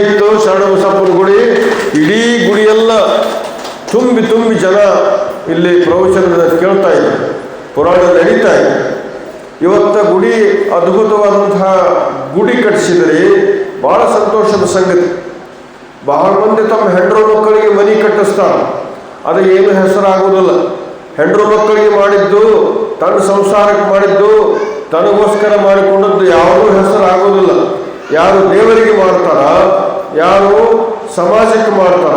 ಇತ್ತು ಶರಣಬಸಪ್ಪನ ಗುಡಿ. ಇಡೀ ಗುಡಿಯೆಲ್ಲ ತುಂಬಿ ತುಂಬಿ ಜನ ಇಲ್ಲಿ ಪ್ರವಚನ ಕೇಳ್ತಾ ಇದ್ದಾರೆ, ಪುರಾಣ ನಡೀತಾ ಇದೆ. ಇವತ್ತ ಗುಡಿ ಅದ್ಭುತವಾದಂತಹ ಗುಡಿ ಕಟ್ಟಿಸಿದರೆ ಬಹಳ ಸಂತೋಷದ ಸಂಗತಿ. ಬಹಳ ಮಂದಿ ತಮ್ಮ ಹೆಂಡ್ರು ಮಕ್ಕಳಿಗೆ ಮನೆ ಕಟ್ಟಿಸ್ತಾರೆ, ಅದು ಏನು ಹೆಸರಾಗುವುದಿಲ್ಲ. ಹೆಂಡ್ರು ಮಕ್ಕಳಿಗೆ ಮಾಡಿದ್ದು, ತನ್ನ ಸಂಸಾರಕ್ಕೆ ಮಾಡಿದ್ದು, ತನಗೋಸ್ಕರ ಮಾಡಿಕೊಂಡದ್ದು ಯಾವುದೂ ಹೆಸರಾಗೋದಿಲ್ಲ. ಯಾರು ದೇವರಿಗೆ ಮಾಡ್ತಾರ, ಯಾರು ಸಮಾಜಕ್ಕೆ ಮಾಡ್ತಾರ,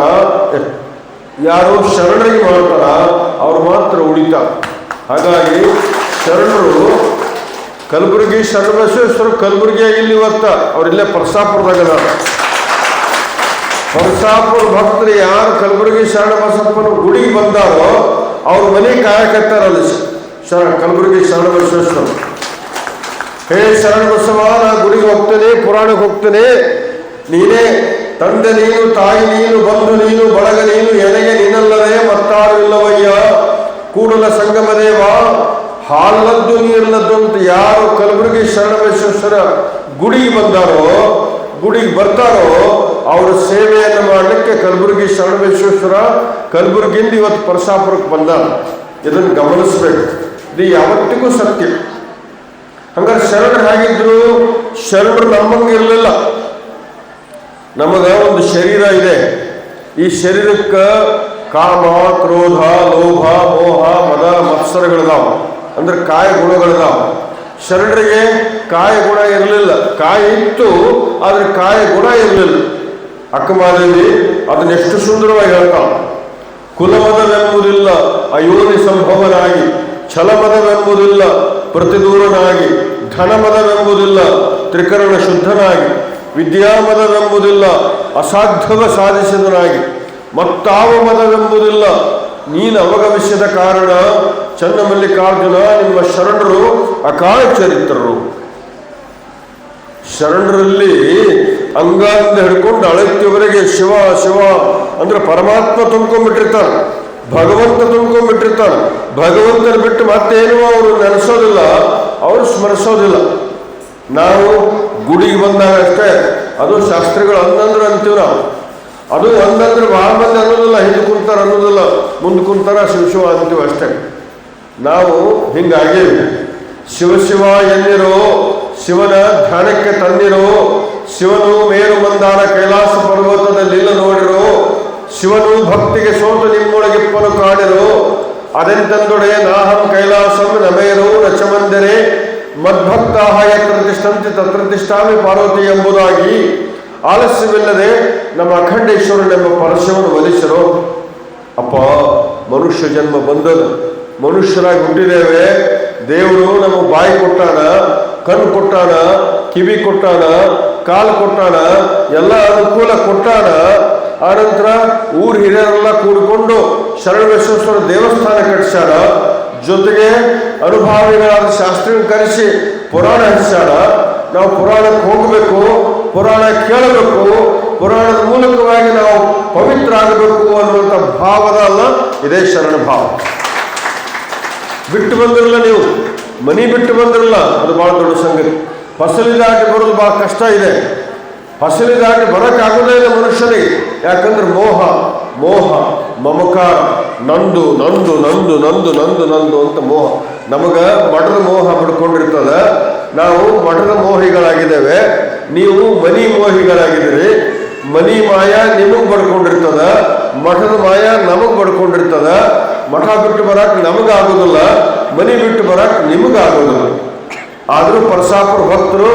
ಯಾರು ಶರಣರಿಗೆ ಮಾಡ್ತಾರ, ಅವ್ರು ಮಾತ್ರ ಉಳಿತಾರ. ಹಾಗಾಗಿ ಶರಣರು ಕಲಬುರಗಿ ಶರಣಬಸವೇಶ್ವರ ಕಲಬುರಗಿಯಾಗಿಲ್ಲಿ ಇವತ್ತ ಅವರಿಲ್ಲೇ ಪರಸಾಪುರದಾಗ. ಪರಸಾಪುರ ಭಕ್ತರು ಯಾರು ಕಲಬುರಗಿ ಶರಣಬಸಪ್ಪನ ಗುಡಿಗೆ ಬಂದಾರೋ ಅವ್ರ ಮನೆ ಕಾಯಕತ್ತಾರಲ್ಲ ಕಲಬುರಗಿ ಶರಣಬಸವೇಶ್ವರ. ಹೇ ಶರಣಬಸವ, ನಾ ಗುಡಿಗೆ ಹೋಗ್ತೇನೆ, ಪುರಾಣಕ್ಕೆ ಹೋಗ್ತೇನೆ, ನೀನೇ ತಂದೆ ನೀನು, ತಾಯಿ ನೀನು, ಬಂಧು ನೀನು, ಬಳಗ ನೀನು, ಎನೆಗೆ ನೀನಲ್ಲದೆ ಮತ್ತಾರು ಇಲ್ಲವಯ್ಯ, ಕೂಡಲ ಸಂಗಮ ದೇವ, ಹಾಲದ್ದು ನೀರಲ್ಲದ್ದು ಅಂತ ಯಾರು ಕಲಬುರಗಿ ಶರಣಬಸವೇಶ್ವರ ಗುಡಿಗೆ ಬಂದಾರೋ, ಗುಡಿಗೆ ಬರ್ತಾರೋ ಅವರ ಸೇವೆಯನ್ನು ಮಾಡಲಿಕ್ಕೆ ಕಲಬುರಗಿ ಶರಣಬಸವೇಶ್ವರ ಕಲಬುರಗಿಯಿಂದ ಇವತ್ತು ಪರಸಾಪುರಕ್ಕೆ ಬಂದಾರ. ಇದನ್ನು ಗಮನಿಸ್ಬೇಕು, ಇದು ಯಾವತ್ತಿಗೂ ಸತ್ಯ. ಹಂಗಾರೆ ಶರಣರು ಹೇಗಿದ್ರು? ಶರಣರು ನಮ್ಮಂಗೆ ಇರಲಿಲ್ಲ. ನಮಗ ಒಂದು ಶರೀರ ಇದೆ, ಈ ಶರೀರಕ್ಕೆ ಕಾಮ, ಕ್ರೋಧ, ಲೋಭ, ಮೋಹ, ಮದ, ಮತ್ಸರಗಳಿದಾವ, ಅಂದ್ರೆ ಕಾಯ ಗುಣಗಳಿದಾವ. ಶರಣರಿಗೆ ಕಾಯ ಗುಣ ಇರಲಿಲ್ಲ. ಕಾಯ ಇತ್ತು, ಆದ್ರೆ ಕಾಯ ಗುಣ ಇರಲಿಲ್ಲ. ಅಕ್ಕಮಾದೇವಿ ಅದನ್ನೆಷ್ಟು ಸುಂದರವಾಗಿ ಹೇಳ್ತಾಳ. ಕುಲಮದವೆಂಬುದಿಲ್ಲ ಅಯೋನಿ ಸಂಭವನಾಗಿ, ಛಲಮದವೆಂಬುದಿಲ್ಲ ಪ್ರತಿದೂರನಾಗಿ, ಧನಮದವೆಂಬುದಿಲ್ಲ ತ್ರಿಕರಣ ಶುದ್ಧನಾಗಿ, ವಿದ್ಯಾಮದವೆಂಬುದಿಲ್ಲ ಅಸಾಧ್ಯವ ಸಾಧಿಸಿದನಾಗಿ, ಮತ್ತಾವ ಮದವೆಂಬುದಿಲ್ಲ ನೀನು ಅವಗಮಿಸಿದ ಕಾರಣ ಚನ್ನಮಲ್ಲಿಕಾರ್ಜುನ ನಿಮ್ಮ ಶರಣರು ಅಕಾಲ ಚರಿತ್ರರು. ಶರಣರಲ್ಲಿ ಅಂಗಾಂಗ ಹಿಡ್ಕೊಂಡು ಅಳತ್ಯವರೆಗೆ ಶಿವ ಶಿವ ಅಂದ್ರೆ ಪರಮಾತ್ಮ ತುಂಬ್ಕೊಂಡ್ಬಿಟ್ಟಿರ್ತಾನೆ, ಭಗವಂತ ತುಂಬ್ಕೊಂಡ್ಬಿಟ್ಟಿರ್ತಾನೆ. ಭಗವಂತನ ಬಿಟ್ಟು ಮತ್ತೇನು ಅವರು ನೆನೆಸೋದಿಲ್ಲ, ಅವರು ಸ್ಮರಿಸೋದಿಲ್ಲ. ನಾವು ಗುಡಿಗೆ ಬಂದಾಗ ಅಷ್ಟೇ, ಅದು ಶಾಸ್ತ್ರಿಗಳು ಅಂದಂದ್ರೆ ಅಂತೀವಿ ನಾವು. ಅದು ಅಂದಂದ್ರೆ ಬಹಳ ಮಂದಿ ಅನ್ನೋದಿಲ್ಲ, ಹಿಂದೆ ಕುಂತಾರ ಅನ್ನೋದಿಲ್ಲ, ಮುಂದೆ ಕುಂತಾರ ಶಿವ ಶಿವ ಅಂತೀವಿ ಅಷ್ಟೇ. ನಾವು ಹಿಂಗಾಗೇವಿ. ಶಿವ ಶಿವ ಎನ್ನಿರೋ, ಶಿವನ ಧ್ಯಾನಕ್ಕೆ ತಂದಿರೋ, ಶಿವನು ಮೇರು ಮಂದಾರ ಕೈಲಾಸ ಪರ್ವತದಲ್ಲಿಲ್ಲ ನೋಡಿರೋ, ಶಿವನು ಭಕ್ತಿಗೆ ಸೋತು ನಿಮ್ಮೊಳಗಿಪ್ಪನು ಕಾಣಿರೋ, ಅದೆಂತಂದೊಡೆ ನಾಹಂ ಕೈಲಾಸಂ ನಮೇರೋ ರಚಮಂದಿರೆ ಮದ್ಭಕ್ತಾಹ ಯತ್ರ ತಿಷ್ಠಂತಿ ತತ್ರ ತಿಷ್ಠಾಮಿ ಪಾರ್ವತಿ ಎಂಬುದಾಗಿ ಆಲಸ್ಯವಿಲ್ಲದೆ ನಮ್ಮ ಅಖಂಡೇಶ್ವರನೆಂಬ ಪರಶಿವನು ಒಲಿಸರು. ಅಪ್ಪ, ಮನುಷ್ಯ ಜನ್ಮ ಬಂದದು, ಮನುಷ್ಯರಾಗಿ ಹುಟ್ಟಿದ್ದೇವೆ. ದೇವರು ನಮಗೆ ಬಾಯಿ ಕೊಟ್ಟಾನ, ಕಣ್ಣು ಕೊಟ್ಟಾನ, ಕಿವಿ ಕೊಟ್ಟಾನ, ಕಾಲು ಕೊಟ್ಟಾನ, ಎಲ್ಲ ಅನುಕೂಲ ಕೊಟ್ಟಾನ. ಆನಂತರ ಊರು ಹಿರಿಯರೆಲ್ಲ ಕೂಡಿಕೊಂಡು ಶರಣಬಸವೇಶ್ವರ ದೇವಸ್ಥಾನ ಕಟ್ಟಿಸ್ಯಾರ. ಜೊತೆಗೆ ಅನುಭಾವಿಗಳಾದ ಶಾಸ್ತ್ರಿನ ಕರೆಸಿ ಪುರಾಣ ಹಚ್ಚಾರ. ನಾವು ಪುರಾಣಕ್ಕೆ ಹೋಗಬೇಕು, ಪುರಾಣ ಕೇಳಬೇಕು, ಪುರಾಣದ ಮೂಲಕವಾಗಿ ನಾವು ಪವಿತ್ರ ಆಗಬೇಕು ಅನ್ನುವಂಥ ಭಾವದ ಅಲ್ಲ, ಇದೇ ಶರಣ ಭಾವ. ಬಿಟ್ಟು ಬಂದಿರಲ್ಲ, ನೀವು ಮನಿ ಬಿಟ್ಟು ಬಂದಿರಲ್ಲ, ಅದು ಬಹಳ ದೊಡ್ಡ ಸಂಗತಿ. ಫಸಲಿ ದಾಟಿ ಬರೋದು ಬಹಳ ಕಷ್ಟ ಇದೆ. ಫಸಲಿ ದಾಟಿ ಬರೋಕ್ಕಾಗೋದೇ ಇಲ್ಲ ಮನುಷ್ಯನಿಗೆ. ಯಾಕಂದ್ರೆ ಮೋಹ ಮೋಹ ಮಮಕಾರ, ನಂದು ನಂದು ನಂದು ನಂದು ನಂದು ನಂದು ಅಂತ ಮೋಹ. ನಮಗೆ ಮಠದ ಮೋಹ ಬಿಡ್ಕೊಂಡಿರ್ತದ. ನಾವು ಮಠದ ಮೋಹಿಗಳಾಗಿದ್ದೇವೆ, ನೀವು ಮನಿ ಮೋಹಿಗಳಾಗಿದ್ದೀರಿ. ಮನಿ ಮಾಯ ನಿಮಗೆ ಬಡ್ಕೊಂಡಿರ್ತದ, ಮಠದ ಮಾಯ ನಮಗೆ ಬಡ್ಕೊಂಡಿರ್ತದ. ಮಠ ಬಿಟ್ಟು ಬರಕ್ಕೆ ನಮಗಾಗೋದಿಲ್ಲ, ಮನಿ ಬಿಟ್ಟು ಬರಕ್ಕೆ ನಿಮಗಾಗೋದಿಲ್ಲ. ಆದರೂ ಪರಸಾಪುರ ಭಕ್ತರು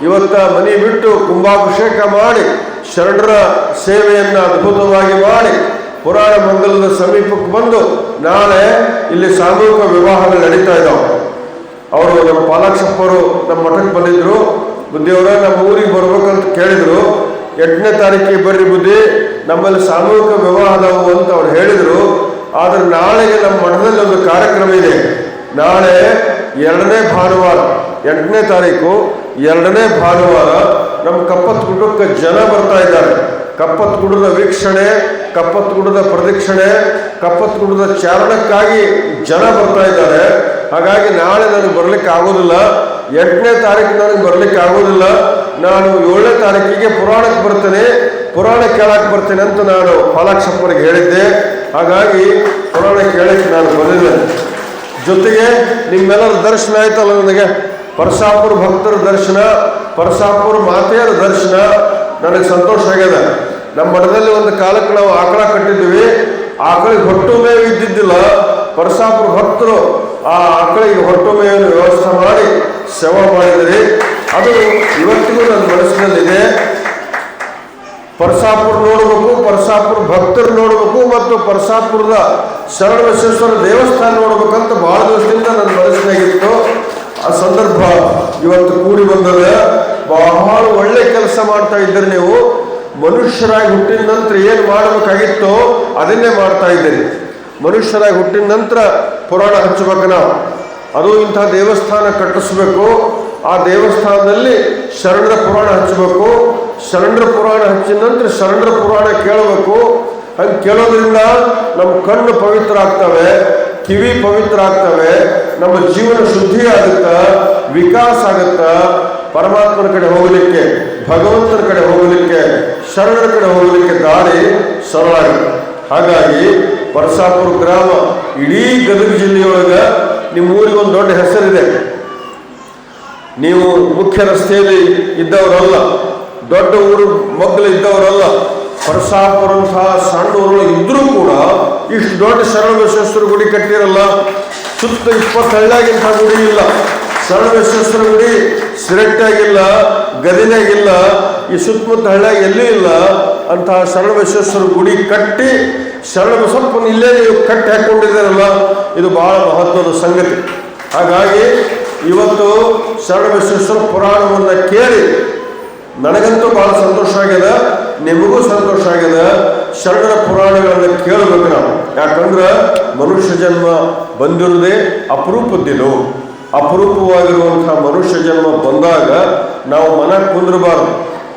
ಇವತ್ತ ಮನಿ ಬಿಟ್ಟು ಕುಂಭಾಭಿಷೇಕ ಮಾಡಿ ಶರಣರ ಸೇವೆಯನ್ನು ಅದ್ಭುತವಾಗಿ ಮಾಡಿ ಪುರಾಣ ಮಂಗಲದ ಸಮೀಪಕ್ಕೆ ಬಂದು ನಾಳೆ ಇಲ್ಲಿ ಸಾಮೂಹಿಕ ವಿವಾಹಗಳು ನಡೀತಾ ಇದ್ದಾವೆ. ಅವರು ನಮ್ಮ ಪಾಲಾಕ್ಷಪ್ಪರು ನಮ್ಮ ಮಠಕ್ಕೆ ಬಂದಿದ್ರು. ಬುದ್ಧಿಯವರ ನಮ್ಮ ಊರಿಗೆ ಬರ್ಬೇಕಂತ ಕೇಳಿದ್ರು. 8ನೇ ತಾರೀಕಿಗೆ ಬರ್ರಿ ಬುದ್ಧಿ, ನಮ್ಮಲ್ಲಿ ಸಾಮೂಹಿಕ ವಿವಾಹ ಅದಾವು ಅಂತ ಅವ್ರು ಹೇಳಿದರು. ಆದರೆ ನಾಳೆಗೆ ನಮ್ಮ ಮಠದಲ್ಲಿ ಒಂದು ಕಾರ್ಯಕ್ರಮ ಇದೆ. ನಾಳೆ 2ನೇ ಭಾನುವಾರ, 8ನೇ ತಾರೀಕು 2ನೇ ಭಾನುವಾರ ನಮ್ಮ ಕಪ್ಪತ್ಗುಡ್ಡಕ್ಕೆ ಜನ ಬರ್ತಾ ಇದ್ದಾರೆ. ಕಪ್ಪತ್ಗುಡ್ಡದ ವೀಕ್ಷಣೆ, ಕಪ್ಪತ್ಗುಡ್ಡದ ಪ್ರದಕ್ಷಿಣೆ, ಕಪ್ಪತ್ಗುಡ್ಡದ ಚಾರಣಕ್ಕಾಗಿ ಜನ ಬರ್ತಾ ಇದ್ದಾರೆ. ಹಾಗಾಗಿ ನಾಳೆ ನನಗೆ ಬರ್ಲಿಕ್ಕೆ ಆಗೋದಿಲ್ಲ. 8ನೇ ತಾರೀಕು ನನಗೆ ಬರ್ಲಿಕ್ಕೆ ಆಗೋದಿಲ್ಲ. ನಾನು 7ನೇ ತಾರೀಕಿಗೆ ಪುರಾಣಕ್ಕೆ ಬರ್ತೇನೆ. ಕೇಳಕ್ಕೆ ಬರ್ತೀನಿ ಅಂತ ನಾನು ಪಾಲಾಕ್ಷಪ್ಪನಿಗೆ ಹೇಳಿದ್ದೆ. ಹಾಗಾಗಿ ಪುರಾಣ ಕೇಳಕ್ಕೆ ನಾನು ಬಂದಿದ್ದೇನೆ. ಜೊತೆಗೆ ನಿಮ್ಮೆಲ್ಲರ ದರ್ಶನ ಆಯ್ತಲ್ಲ, ನನಗೆ ಪರಶಾಪುರ ಭಕ್ತರ ದರ್ಶನ, ಪರಶಾಪುರ ಮಾತೆಯರ ದರ್ಶನ ನನಗೆ ಸಂತೋಷ ಆಗ್ಯದ. ನಮ್ಮ ಮಠದಲ್ಲಿ ಒಂದು ಕಾಲಕ್ಕೆ ನಾವು ಆಕಳ ಕಟ್ಟಿದ್ವಿ. ಆಕಳಿಗೆ ಹೊಟ್ಟು ಮೇವು ಇದ್ದಿದ್ದಿಲ್ಲ. ಪರಶಾಪುರ ಭಕ್ತರು ಆ ಆಕಳಿಗೆ ಹೊಟ್ಟು ಮೇವನ್ನು ವ್ಯವಸ್ಥೆ ಮಾಡಿ ಸೇವಾ ಮಾಡಿದ್ರಿ. ಅದು ಇವತ್ತಿಗೂ ನನ್ನ ಮನಸ್ಸಿನಲ್ಲಿದೆ. ಪರಶಾಪುರ ನೋಡಬೇಕು, ಪರಶಾಪುರ ಭಕ್ತರು ನೋಡಬೇಕು, ಮತ್ತು ಪರಶಾಪುರದ ಶರಣಬಸವೇಶ್ವರ ದೇವಸ್ಥಾನ ನೋಡ್ಬೇಕಂತ ಬಹಳ ದಿವಸದಿಂದ ನನ್ನ ಮನಸ್ಸಿನಾಗಿತ್ತು. ಆ ಸಂದರ್ಭ ಇವತ್ತು ಕೂಡಿ ಬಂದದ. ಬಹಳ ಒಳ್ಳೆ ಕೆಲಸ ಮಾಡ್ತಾ ಇದ್ದೀರಿ ನೀವು. ಮನುಷ್ಯರಾಗಿ ಹುಟ್ಟಿದ ನಂತರ ಏನು ಮಾಡಬೇಕಾಗಿತ್ತೋ ಅದನ್ನೇ ಮಾಡ್ತಾ ಇದ್ದೀರಿ. ಮನುಷ್ಯರಾಗಿ ಹುಟ್ಟಿದ ನಂತರ ಪುರಾಣ ಹಚ್ಚಬೇಕು ನಾವು. ಅದು ಇಂಥ ದೇವಸ್ಥಾನ ಕಟ್ಟಿಸ್ಬೇಕು. ಆ ದೇವಸ್ಥಾನದಲ್ಲಿ ಶರಣರ ಪುರಾಣ ಹಚ್ಚಬೇಕು. ಶರಣರ ಪುರಾಣ ಹಚ್ಚಿದ ನಂತರ ಶರಣರ ಪುರಾಣ ಕೇಳಬೇಕು. ಹಂಗೆ ಕೇಳೋದ್ರಿಂದ ನಮ್ಮ ಕಣ್ಣು ಪವಿತ್ರ ಆಗ್ತವೆ, ಕಿವಿ ಪವಿತ್ರ ಆಗ್ತವೆ, ನಮ್ಮ ಜೀವನ ಶುದ್ಧಿ ಆಗುತ್ತ, ವಿಕಾಸ ಆಗುತ್ತ. ಪರಮಾತ್ಮನ ಕಡೆ ಹೋಗಲಿಕ್ಕೆ, ಭಗವಂತನ ಕಡೆ ಹೋಗಲಿಕ್ಕೆ, ಶರಣರ ಕಡೆ ಹೋಗಲಿಕ್ಕೆ ದಾರಿ ಸರಳ ಆಗುತ್ತೆ. ಹಾಗಾಗಿ ಪರಶಾಪುರ ಗ್ರಾಮ ಇಡೀ ಗದಗ ಜಿಲ್ಲೆಯೊಳಗೆ ನಿಮ್ಮ ಊರಿಗೆ ಒಂದು ದೊಡ್ಡ ಹೆಸರಿದೆ. ನೀವು ಮುಖ್ಯ ರಸ್ತೆಯಲ್ಲಿ ಇದ್ದವರಲ್ಲ, ದೊಡ್ಡ ಊರು ಮಗ್ಗಲು ಇದ್ದವರಲ್ಲ. ಪರಶಾಪುರಂತಹ ಸಣ್ಣ ಊರು ಇದ್ರೂ ಕೂಡ ಇಷ್ಟು ದೊಡ್ಡ ಶರಣಬಸವೇಶ್ವರ ಗುಡಿ ಕಟ್ಟಿರಲ್ಲ. ಸುತ್ತ 20 ಹಳ್ಳಿಯಾಗಿಂಥ ಗುಡಿ ಇಲ್ಲ. ಶರಣಬಸವೇಶ್ವರ ಗುಡಿ ಸಿರಟ್ಟಾಗಿಲ್ಲ, ಗದಿನಾಗಿಲ್ಲ, ಈ ಸುತ್ತಮುತ್ತ ಹಳ್ಳಿಯಾಗಿ ಎಲ್ಲೂ ಇಲ್ಲ. ಅಂತಹ ಶರಣಬಸವೇಶ್ವರ ಗುಡಿ ಕಟ್ಟಿ ಶರಣಬಸಪ್ಪನ ಇಲ್ಲೇ ನೀವು ಕಟ್ಟಿ ಹಾಕೊಂಡಿದ್ದೀರಲ್ಲ, ಇದು ಬಹಳ ಮಹತ್ವದ ಸಂಗತಿ. ಹಾಗಾಗಿ ಇವತ್ತು ಶರಣಬಸವೇಶ್ವರ ಪುರಾಣವನ್ನು ಕೇಳಿ ನನಗಂತೂ ಬಹಳ ಸಂತೋಷ ಆಗ್ಯದ, ನಿಮಗೂ ಸಂತೋಷ ಆಗ್ಯದ. ಶರಣರ ಪುರಾಣಗಳನ್ನು ಕೇಳಬೇಕು ನಾವು. ಯಾಕಂದ್ರೆ ಮನುಷ್ಯ ಜನ್ಮ ಬಂದಿರುವುದೇ ಅಪರೂಪದ್ದಿದು. ಅಪರೂಪವಾಗಿರುವಂಥ ಮನುಷ್ಯ ಜನ್ಮ ಬಂದಾಗ ನಾವು ಮನಕ್ಕೆ ಕುಂದ್ರಬಾರ್ದು.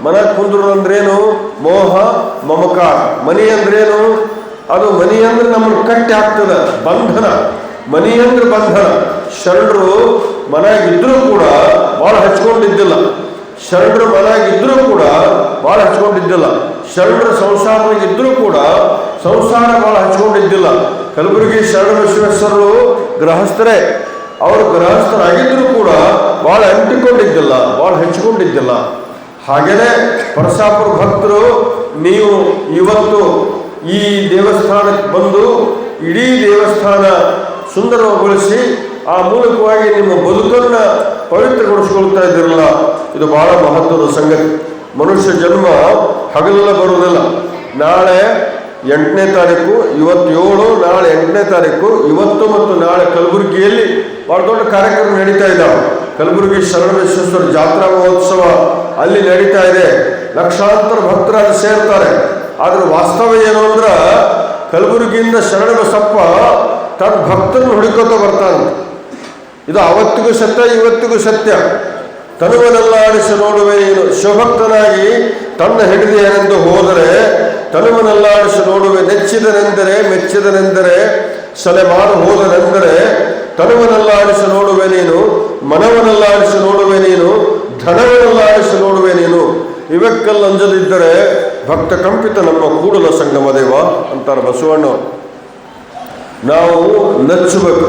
ಮನಕ್ಕೆ ಕುಂದ್ರು ಅಂದ್ರೇನು? ಮೋಹ ಮಮಕಾರ. ಮನಿ ಅಂದ್ರೇನು? ಅದು ಮನಿ ಅಂದ್ರೆ ನಮ್ಮನ್ನು ಕಟ್ಟಿ ಹಾಕ್ತದ, ಬಂಧನ. ಮನಿ ಅಂದ್ರೆ ಬಂಧನ. ಶರಣರು ಮನೆಯಾಗಿದ್ರೂ ಕೂಡ ಭಾಳ ಹಚ್ಕೊಂಡಿದ್ದಿಲ್ಲ. ಶರಣರು ಮನೆಯಾಗಿದ್ರೂ ಕೂಡ ಭಾಳ ಹಚ್ಕೊಂಡಿದ್ದಿಲ್ಲ. ಶರಣರು ಸಂಸಾರವಾಗಿದ್ದರೂ ಕೂಡ ಸಂಸಾರ ಭಾಳ ಹಚ್ಕೊಂಡಿದ್ದಿಲ್ಲ. ಕಲಬುರಗಿ ಶರಣಬಸವೇಶ್ವರರು ಗೃಹಸ್ಥರೇ. ಅವರು ಗೃಹಸ್ಥರಾಗಿದ್ದರೂ ಕೂಡ ಭಾಳ ಅಂಟಿಕೊಂಡಿದ್ದಿಲ್ಲ, ಭಾಳ ಹಚ್ಕೊಂಡಿದ್ದಿಲ್ಲ. ಹಾಗೆಯೇ ಪರಶಾಪುರ ಭಕ್ತರು ನೀವು ಇವತ್ತು ಈ ದೇವಸ್ಥಾನಕ್ಕೆ ಬಂದು ಇಡೀ ದೇವಸ್ಥಾನ ಸುಂದರಗೊಳಿಸಿ ಆ ಮೂಲಕವಾಗಿ ನಿಮ್ಮ ಬದುಕನ್ನು ಪವಿತ್ರಗೊಳಿಸ್ಕೊಳ್ತಾ ಇದ್ದಿರಲ್ಲ, ಇದು ಬಹಳ ಮಹತ್ವದ ಸಂಗತಿ. ಮನುಷ್ಯ ಜನ್ಮ ಹಗಲೆಲ್ಲ ಬರುವುದಿಲ್ಲ. ನಾಳೆ 8ನೇ ತಾರೀಕು, ಇವತ್ತು 7, ನಾಳೆ 8ನೇ ತಾರೀಕು, ಇವತ್ತು ಮತ್ತು ನಾಳೆ ಕಲಬುರಗಿಯಲ್ಲಿ ಬಹಳ ದೊಡ್ಡ ಕಾರ್ಯಕ್ರಮ ನಡೀತಾ ಇದ್ದಾವೆ. ಕಲಬುರಗಿ ಶರಣಬಸವೇಶ್ವರ ಜಾತ್ರಾ ಮಹೋತ್ಸವ ಅಲ್ಲಿ ನಡೀತಾ ಇದೆ. ಲಕ್ಷಾಂತರ ಭಕ್ತರು ಅಲ್ಲಿ ಸೇರ್ತಾರೆ. ಆದ್ರೆ ವಾಸ್ತವ ಏನು ಅಂದ್ರೆ ಕಲಬುರಗಿಯಿಂದ ಶರಣಬಸಪ್ಪ ತನ್ನ ಭಕ್ತರನ್ನು ಹುಡುಕೋತ ಬರ್ತಾನೆ. ಇದು ಅವತ್ತಿಗೂ ಸತ್ಯ, ಇವತ್ತಿಗೂ ಸತ್ಯ. ತನುವನಲ್ಲಾಡಿಸಿ ನೋಡುವೆ ನೀನು ಶಿವಭಕ್ತನಾಗಿ ತನ್ನ ಹಿಡಿದೆಯನೆಂದು ಹೋದರೆ, ತನುವನಲ್ಲಾಡಿಸಿ ನೋಡುವೆ ನೆಚ್ಚಿದನೆಂದರೆ, ಮೆಚ್ಚಿದನೆಂದರೆ, ಸಲೆಮಾರು ಹೋದನೆಂದರೆ, ತನುವನಲ್ಲಾಡಿಸಿ ನೋಡುವೆ ನೀನು, ಮನವನಲ್ಲಾಡಿಸಿ ನೋಡುವೆ ನೀನು, ಧನವನಲ್ಲಾಡಿಸಿ ನೋಡುವೆ ನೀನು. ಇವಕ್ಕಲ್ಲಂಜದಿದ್ದರೆ ಭಕ್ತ ಕಂಪಿತ ನಮ್ಮ ಕೂಡಲ ಸಂಗಮ ದೇವ ಅಂತಾರೆ ಬಸವಣ್ಣವರು. ನಾವು ನಚ್ಚಬೇಕು,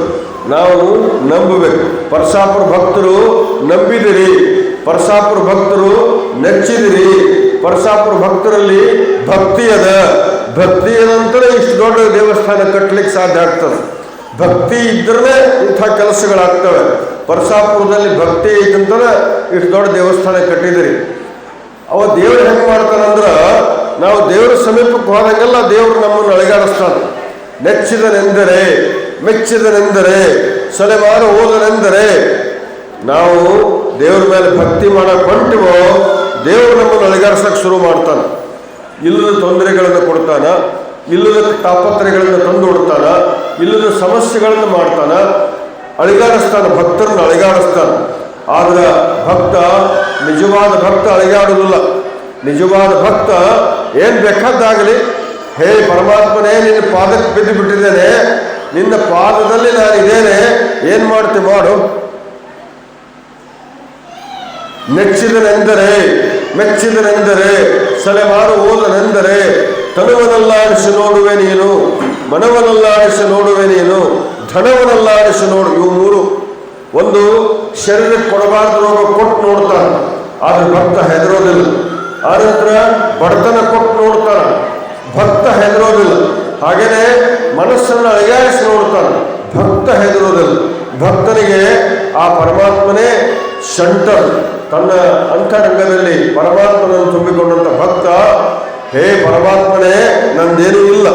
ನಾವು ನಂಬಬೇಕು. ಪರಶಾಪುರ ಭಕ್ತರು ನಂಬಿದಿರಿ, ಪರಶಾಪುರ ಭಕ್ತರು ನೆಚ್ಚಿದಿರಿ. ಪರಶಾಪುರ ಭಕ್ತರಲ್ಲಿ ಭಕ್ತಿ ಅದ. ಭಕ್ತಿ ಅದಂತಲೇ ಇಷ್ಟು ದೊಡ್ಡ ದೇವಸ್ಥಾನ ಕಟ್ಟಲಿಕ್ಕೆ ಸಾಧ್ಯ ಆಗ್ತದೆ. ಭಕ್ತಿ ಇದ್ದರೆ ಇಂಥ ಕೆಲಸಗಳಾಗ್ತವೆ. ಪರಶಾಪುರದಲ್ಲಿ ಭಕ್ತಿ ಐತಂತಲೇ ಇಷ್ಟು ದೊಡ್ಡ ದೇವಸ್ಥಾನ ಕಟ್ಟಿದಿರಿ. ಅವ ದೇವರು ಹೆಂಗೆ ಮಾಡ್ತಾನಂದ್ರೆ, ನಾವು ದೇವರ ಸಮೀಪಕ್ಕೆ ಹೋದಂಗೆಲ್ಲ ದೇವರು ನಮ್ಮನ್ನು ಅಳಗಾಡಿಸ್ತಾನೆ. ನೆಚ್ಚಿದನೆಂದರೆ, ಮೆಚ್ಚಿದನೆಂದರೆ, ಸಲೆಮಾರು ಹೋದನೆಂದರೆ, ನಾವು ದೇವ್ರ ಮೇಲೆ ಭಕ್ತಿ ಮಾಡಕ್ಕೆ ಹೊಂಟಿವೋ ದೇವರು ನಮ್ಮನ್ನು ಅಳಗಾಡಿಸಕ್ಕೆ ಶುರು ಮಾಡ್ತಾನೆ. ಇಲ್ಲದ ತೊಂದರೆಗಳನ್ನು ಕೊಡ್ತಾನ, ಇಲ್ಲದ ತಾಪತ್ರಯಗಳನ್ನು ತಂದು ಕೊಡ್ತಾನ, ಇಲ್ಲದ ಸಮಸ್ಯೆಗಳನ್ನು ಮಾಡ್ತಾನ, ಅಳಿಗಾಡಿಸ್ತಾನ, ಭಕ್ತರನ್ನು ಅಳಿಗಾಡಿಸ್ತಾನೆ. ಆದ್ರೆ ಭಕ್ತ, ನಿಜವಾದ ಭಕ್ತ ಅಳಿಗಾಡುವುದಿಲ್ಲ. ನಿಜವಾದ ಭಕ್ತ ಏನು ಬೇಕಾದ್ದಾಗಲಿ, ಹೇ ಪರಮಾತ್ಮನೇ ನಿನ್ನ ಪಾದಕ್ಕೆ ಬಿದ್ದು ಬಿಟ್ಟಿದ್ದೇನೆ, ನಿನ್ನ ಪಾದದಲ್ಲಿ ನಾನಿದ್ದೇನೆ, ಏನು ಮಾಡ್ತಿ ಮಾಡು. ನೆಚ್ಚಿದನೆಂದರೆ ಮೆಚ್ಚಿದನೆಂದರೆ ಸಲೆಮಾರು ಓದನೆಂದರೆ ತನುವನಲ್ಲಾಡಿಸಿ ನೋಡುವೆ ನೀನು, ಮನವನಲ್ಲಾಡಿಸಿ ನೋಡುವೆ ನೀನು, ಧನವನಲ್ಲಾಡಿಸಿ ನೋಡು. ಇವು ಮೂರು. ಒಂದು ಶರೀರಕ್ಕೆ ಕೊಡಬಾರ್ದು ರೋಗ ಕೊಟ್ಟು ನೋಡ್ತಾನೆ, ಆದ್ರೆ ಭಕ್ತ ಹೆದರೋದಿಲ್ಲ. ಆನಂತರ ಬಡತನ ಕೊಟ್ಟು ನೋಡ್ತಾನೆ, ಭಕ್ತ ಹೆದರೋದಿಲ್ಲ. ಹಾಗೇನೆ ಮನಸ್ಸನ್ನು ಅಳಿಗಾಯಿಸಿ ನೋಡ್ತಾನೆ, ಭಕ್ತ ಹೆದರೋದಿಲ್ಲ. ಭಕ್ತನಿಗೆ ಆ ಪರಮಾತ್ಮನೇ ಶಂಟರ್. ತನ್ನ ಅಂತರಂಗದಲ್ಲಿ ಪರಮಾತ್ಮನನ್ನು ತುಂಬಿಕೊಂಡಂತ ಭಕ್ತ, ಹೇ ಪರಮಾತ್ಮನೇ, ನಂದೇನೂ ಇಲ್ಲ,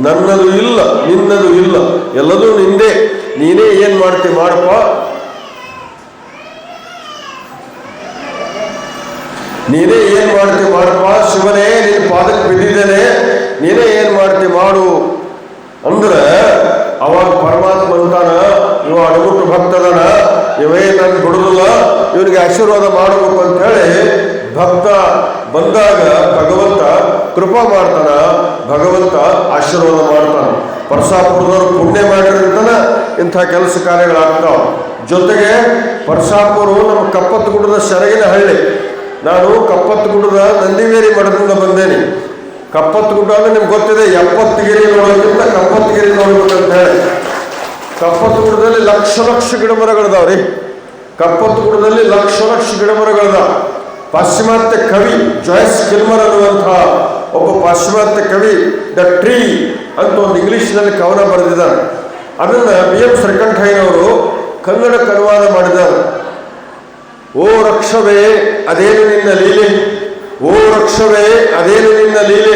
ನನ್ನದು ಇಲ್ಲ, ನಿನ್ನದು ಇಲ್ಲ, ಎಲ್ಲದೂ ನಿಂದೇ, ನೀನೇ ಏನ್ ಮಾಡ್ತಿ ಮಾಡಪ್ಪ, ನೀನೇ ಏನ್ ಮಾಡ್ತಿ ಮಾಡಪ್ಪ, ಶಿವನೇ ನಿನ್ನ ಪಾದಕ್ಕೆ ಬಿದ್ದಿದ್ದೇನೆ, ನೀನೇ ಏನ್ ಮಾಡ್ತಿ ಮಾಡು ಅಂದ್ರೆ ಅವಾಗ ಪರಮಾತ್ಮ ಅಂತಾನ, ಇವ ಅಡಗುಟ್ಟು ಭಕ್ತದನ, ಇವೇ ನನ್ಗೆ ಬಿಡುದಿಲ್ಲ, ಇವನಿಗೆ ಆಶೀರ್ವಾದ ಮಾಡಬೇಕು ಅಂತ ಹೇಳಿ ಭಕ್ತ ಬಂದಾಗ ಭಗವಂತ ಕೃಪಾ ಮಾಡ್ತಾನ, ಭಗವಂತ ಆಶೀರ್ವಾದ ಮಾಡ್ತಾನ. ಪರಸಾಪುರದವ್ರು ಪುಣ್ಯ ಮಾಡಿರಂತನ ಇಂಥ ಕೆಲಸ ಕಾರ್ಯಗಳಾಗ್ತಾವ. ಜೊತೆಗೆ ಪರಸಾಪುರು ನಮ್ಮ ಕಪ್ಪತ್ತಗುಡ್ಡದ ಸೆರಗಿನ ಹಳ್ಳಿ. ನಾನು ಕಪ್ಪತ್ತಗುಡ್ಡದ ನಂದಿವೇರಿ ಮಠದಿಂದ ಬಂದೇನೆ. ಕಪ್ಪತ್ತಗುಡ್ಡ ಅಂದ್ರೆ ನಿಮ್ಗೆ ಗೊತ್ತಿದೆ, 70 ಗಿರಿ ನೋಡೋದ್ರಿಂದ ಕಪ್ಪತ್ತಗಿರಿ ನೋಡ್ಬೇಕಂತ ಹೇಳಿ. ಕಪ್ಪತ್ತಗುಡ್ಡದಲ್ಲಿ ಲಕ್ಷ ಲಕ್ಷ ಗಿಡ ಮರಗಳಿದಾವ್ರಿ. ಕಪ್ಪತ್ತಗುಡ್ಡದಲ್ಲಿ ಲಕ್ಷ ಲಕ್ಷ ಗಿಡ ಮರಗಳಿದಾವ. ಪಾಶ್ಚಿಮಾತ್ಯ ಕವಿ ಜಾಯ್ಸ್ ಕಿಲ್ಮರ್ ಅನ್ನುವಂತಹ ಒಬ್ಬ ಪಾಶ್ಚಿಮಾತ್ಯ ಕವಿ ದ ಟ್ರೀ ಅಂತ ಒಂದು ಇಂಗ್ಲಿಷ್ನಲ್ಲಿ ಕವನ ಬರೆದಿದ್ದಾರೆ. ಅದನ್ನ BM ಶ್ರೀಕಂಠಯ್ಯನವರು ಕನ್ನಡಕ್ಕೆ ಅನುವಾದ ಮಾಡಿದ್ದಾರೆ. ಓ ರಕ್ಷವೇ ಅದೇನು ನಿನ್ನ ಲೀಲೆ, ಓ ರಕ್ಷವೇ ಅದೇನು ನಿನ್ನ ಲೀಲೆ,